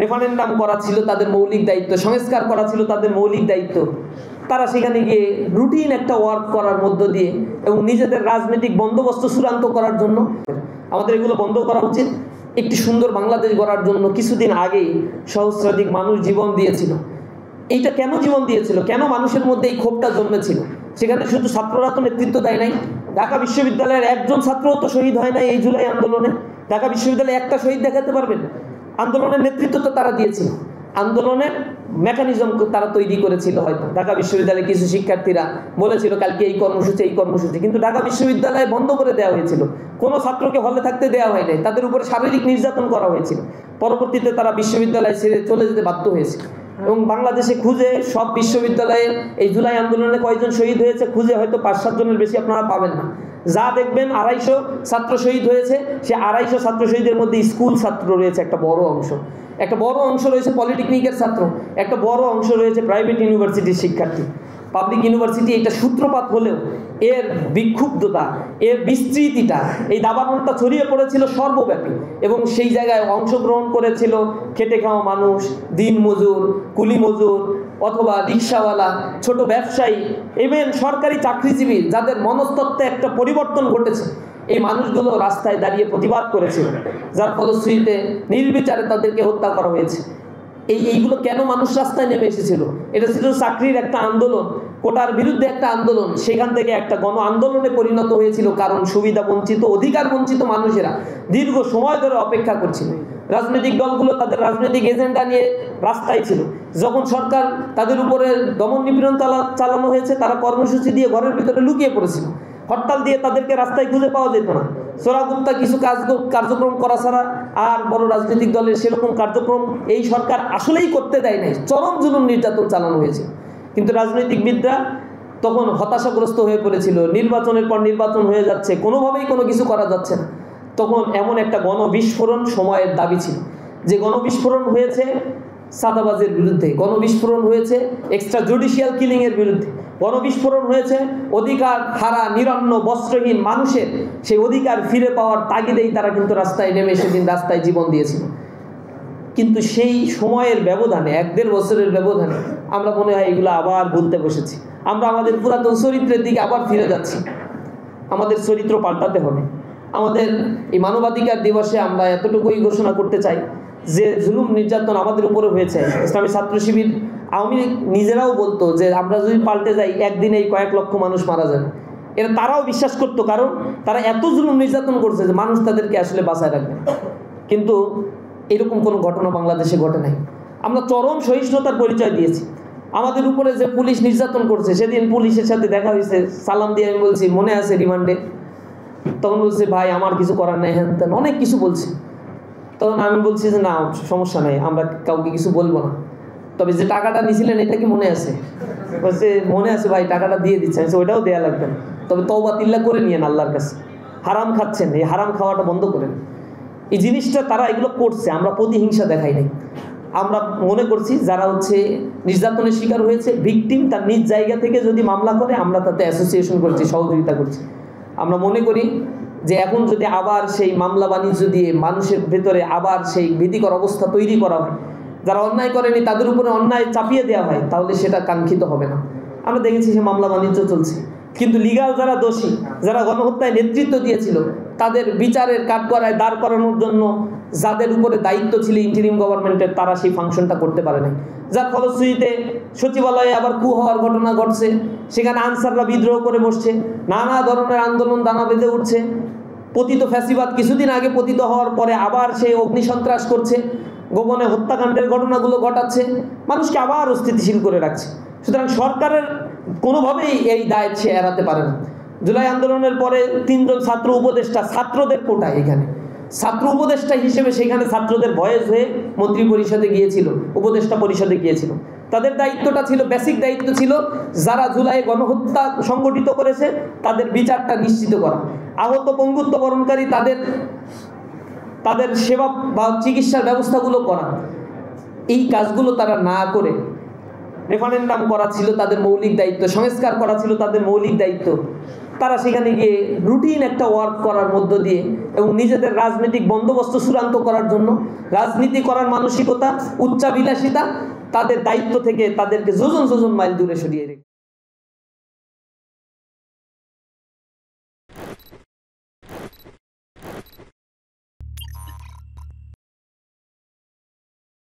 Referendum করা ছিল তাদের মৌলিক দায়িত্ব, সংস্কার করা ছিল তাদের মৌলিক দায়িত্ব। তারা সেখানে গিয়ে রুটিন একটা ওয়ার্ক করার মধ্য দিয়ে এবং নিজেদের রাজনৈতিক বন্দোবস্ত চূড়ান্ত করার জন্য আমাদের এগুলো বন্ধ করা উচিত। একটি সুন্দর বাংলাদেশ গড়ার জন্য কিছুদিন আগেই সহস্রাধিক মানুষ জীবন দিয়েছিল। এইটা কেন জীবন দিয়েছিল, কেন মানুষের মধ্যে এই ক্ষোভটা জন্মেছিল? সেখানে শুধু ছাত্ররা তো নেতৃত্ব দেয় নাই। ঢাকা বিশ্ববিদ্যালয়ের একজন ছাত্রও তো শহীদ হয় নাই এই জুলাই আন্দোলনে। ঢাকা বিশ্ববিদ্যালয়ে একটা শহীদ দেখাতে পারবেন? আন্দোলনের নেতৃত্ব তো তারা দিয়েছিল, আন্দোলনের মেকানিজম তারা তৈরি করেছিল। হয়তো ঢাকা বিশ্ববিদ্যালয়ে কিছু শিক্ষার্থীরা বলেছিল কালকে এই কর্মসূচি, কিন্তু ঢাকা বিশ্ববিদ্যালয়ে বন্ধ করে দেওয়া হয়েছিল। কোনো ছাত্রকে হলে থাকতে দেওয়া হয় নাই, তাদের উপরে শারীরিক নির্যাতন করা হয়েছিল। পরবর্তীতে তারা বিশ্ববিদ্যালয় ছেড়ে চলে যেতে বাধ্য হয়েছে। এবং বাংলাদেশে খুঁজে সব বিশ্ববিদ্যালয়ে এই জুলাই আন্দোলনে কয়জন শহীদ হয়েছে খুঁজে হয়তো 5-7 জনের বেশি আপনারা পাবেন না। যা দেখবেন 250 ছাত্র শহীদ হয়েছে, সে 250 ছাত্র শহীদের মধ্যে স্কুল ছাত্র রয়েছে একটা বড় অংশ, একটা বড় অংশ রয়েছে পলিটেকনিকের ছাত্র, একটা বড় অংশ রয়েছে প্রাইভেট ইউনিভার্সিটির শিক্ষার্থী। পাবলিক ইউনিভার্সিটি এটা সূত্রপাত হলেও এর বিক্ষুব্ধতা, এর বিস্তৃতিটা, এই দাবানলটা ছড়িয়ে পড়েছিল সর্বব্যাপী। এবং সেই জায়গায় অংশগ্রহণ করেছিল খেটে খাওয়া মানুষ, দিন মজুর, কুলি মজুর, অথবা রিক্সাওয়ালা, ছোট ব্যবসায়ী, ইভেন সরকারি চাকরিজীবী, যাদের মনস্তত্ত্বে একটা পরিবর্তন ঘটেছে। এই মানুষগুলো রাস্তায় দাঁড়িয়ে প্রতিবাদ করেছিল, যার ফলশ্রুতিতে নির্বিচারে তাদেরকে হত্যা করা হয়েছে। এইগুলো কেন মানুষ রাস্তায় নেমে এসেছিল? এটা ছিল চাকরির একটা আন্দোলন, কোটার বিরুদ্ধে একটা আন্দোলন, সেখান থেকে একটা গণ আন্দোলনে পরিণত হয়েছিল। কারণ সুবিধা বঞ্চিত, অধিকার বঞ্চিত মানুষেরা দীর্ঘ সময় ধরে অপেক্ষা করছিল। রাজনৈতিক দলগুলো তাদের রাজনৈতিক এজেন্ডা নিয়ে রাস্তায় ছিল। যখন সরকার তাদের উপরে দমন নিপীড়ন চালানো হয়েছে, তারা কর্মসূচি দিয়ে ঘরের ভিতরে লুকিয়ে পড়েছিল। হরতাল দিয়ে তাদেরকে রাস্তায় খুঁজে পাওয়া যেত না। চোরাগুপ্তা কিছু কার্যক্রম করা ছাড়া আর বড় রাজনৈতিক দলের সেরকম কার্যক্রম এই সরকার আসলেই করতে দেয় নাই। চরম জুলুম নির্যাতন চালানো হয়েছে। কিন্তু রাজনৈতিকবিদরা তখন হতাশাগ্রস্ত হয়ে পড়েছিল। নির্বাচনের পর নির্বাচন হয়ে যাচ্ছে, কোনোভাবেই কোনো কিছু করা যাচ্ছে না। তখন এমন একটা গণবিস্ফোরণ সময়ের দাবি ছিল, যে গণবিস্ফোরণ হয়েছে সাদাবাজের বিরুদ্ধে, গণবিস্ফোরণ হয়েছে এক্সট্রা জুডিশিয়াল কিলিংয়ের বিরুদ্ধে, গণবিস্ফোরণ হয়েছে অধিকার হারা নিরন্ন বস্ত্রহীন মানুষের সেই অধিকার ফিরে পাওয়ার তাগিদেই তারা কিন্তু রাস্তায় নেমে সেদিন রাস্তায় জীবন দিয়েছিল। কিন্তু সেই সময়ের ব্যবধানে, 1-1.5 বছরের ব্যবধানে আমরা মনে হয় এগুলো আবার ভুলতে বসেছি। আমরা আমাদের পুরাতন চরিত্রের দিকে আবার ফিরে যাচ্ছি। আমাদের চরিত্র পাল্টাতে হবে। আমাদের এই মানবাধিকার দিবসে আমরা এতটুকুই ঘোষণা করতে চাই যে জুলুম নির্যাতন আমাদের উপরে হয়েছে। ইসলামী ছাত্র শিবির, আওয়ামী লীগ নিজেরাও বলতো যে আমরা যদি পাল্টে যাই একদিনেই কয়েক লক্ষ মানুষ মারা যাবে। এরা তারাও বিশ্বাস করতো, কারণ তারা এত জুলুম নির্যাতন করছে যে মানুষ তাদেরকে আসলে বাঁচায় রাখবে। কিন্তু এরকম কোনো ঘটনা বাংলাদেশে ঘটে নাই। আমরা চরম সহিষ্ণুতার পরিচয় দিয়েছি। আমাদের উপরে যে পুলিশ নির্যাতন করছে, সেদিন পুলিশের সাথে দেখা হয়েছে, সালাম দিয়ে আমি বলছি মনে আছে রিমান্ডে? তখন বলছে ভাই আমার কিছু করার নেই, হ্যান তেন অনেক কিছু বলছে। তখন আমি বলছি যে না সমস্যা নেই, আমরা কাউকে কিছু বলবো না, তবে যে টাকাটা নিয়েছিলেন এটা কি মনে আছে? বলছে মনে আছে ভাই, টাকাটা দিয়ে দিচ্ছে। আমি ওইটাও দেওয়া লাগবে না, তবে তওবা তিল্লা করে নিয়েন আল্লাহর কাছে। হারাম খাচ্ছেন, এই হারাম খাওয়াটা বন্ধ করেন। এই জিনিসটা তারা এগুলো করছে, আমরা প্রতিহিংসা দেখাই নাই। আমরা মনে করছি যারা নির্যাতনের শিকার হয়েছে, ভিকটিম, তার নিজ জায়গা থেকে যদি মামলা করে আমরা তাতে অ্যাসোসিয়েশন করছি, সহযোগিতা করছি। আমরা মনে করি যে এখন যদি আবার সেই মামলা বাণিজ্য দিয়ে মানুষের ভেতরে আবার সেই ভীতিকর অবস্থা তৈরি করা হয়, যারা অন্যায় করেনি তাদের উপরে অন্যায় চাপিয়ে দেওয়া হয়, তাহলে সেটা কাঙ্ক্ষিত হবে না। আমরা দেখেছি সে মামলা বাণিজ্য চলছে, কিন্তু লিগাল যারা দোষী, যারা গণহত্যায় নেতৃত্ব দিয়েছিল, তাদের বিচারের কাঠগড়ায় দাঁড় করানোর জন্য যাদের উপরে দায়িত্ব ছিল ইন্টারিম গভর্নমেন্টের, তারা সেই ফাংশনটা করতে পারে নাই। যার ফলশ্রুতিতে সচিবালয়ে আবার কু হওয়ার ঘটনা ঘটছে, সেখানে আনসাররা বিদ্রোহ করে বসছে, নানা ধরনের আন্দোলন দানা বেঁধে উঠছে। পতিত ফ্যাসিবাদ কিছুদিন আগে পতিত হওয়ার পরে আবার সে অগ্নিসন্ত্রাস করছে, গোপনে হত্যাকাণ্ডের ঘটনাগুলো ঘটাচ্ছে, মানুষকে আবার অস্থিতিশীল করে রাখছে। সুতরাং সরকারের কোনোভাবেই এই দায় সে এড়াতে পারে না। জুলাই আন্দোলনের পরে 3 জন ছাত্র উপদেষ্টা, ছাত্রদের কোটায় এখানে ছাত্র উপদেষ্টা হিসেবে সেখানে ছাত্রদের ভয়েস হয়ে মন্ত্রী পরিষদে গিয়েছিল, উপদেষ্টা পরিষদে গিয়েছিল। তাদের দায়িত্বটা ছিল, বেসিক দায়িত্ব ছিল যারা জুলাই গণহত্যা সংগঠিত করেছে তাদের বিচারটা নিশ্চিত করা, আহত পঙ্গুত্ব বরণকারী তাদের সেবা বা চিকিৎসার ব্যবস্থাগুলো করা। এই কাজগুলো তারা না করে রেফারেন্ডাম করা ছিল তাদের মৌলিক দায়িত্ব, সংস্কার করা ছিল তাদের মৌলিক দায়িত্ব। তারা সেখানে গিয়ে রুটিন একটা ওয়ার্ক করার মধ্য দিয়ে এবং নিজেদের রাজনৈতিক বন্দোবস্ত চূড়ান্ত করার জন্য রাজনীতি করার মানসিকতা, উচ্চাভিলাষিতা, তাদের দায়িত্ব থেকে তাদেরকে যোজন যোজন মাইল দূরে সরিয়ে রেখে